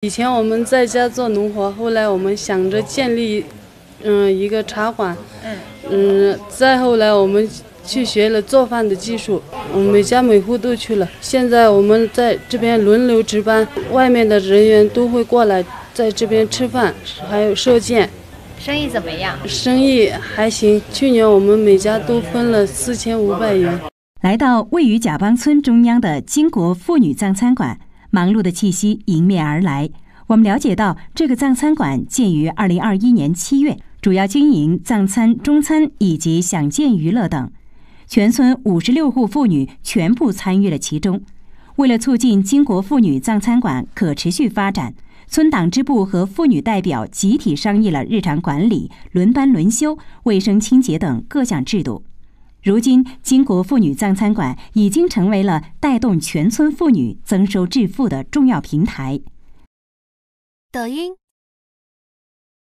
以前我们在家做农活，后来我们想着建立，一个茶馆，再后来我们去学了做饭的技术，每家每户都去了。现在我们在这边轮流值班，外面的人员都会过来在这边吃饭，还有射箭。生意怎么样？生意还行，去年我们每家都分了4500元。来到位于甲帮村中央的金国妇女藏餐馆，忙碌的气息迎面而来。我们了解到，这个藏餐馆建于2021年7月，主要经营藏餐、中餐以及享健娱乐等。全村56户妇女全部参与了其中。为了促进金国妇女藏餐馆可持续发展，村党支部和妇女代表集体商议了日常管理、轮班轮休、卫生清洁等各项制度。如今，金国妇女藏餐馆已经成为了带动全村妇女增收致富的重要平台。抖音、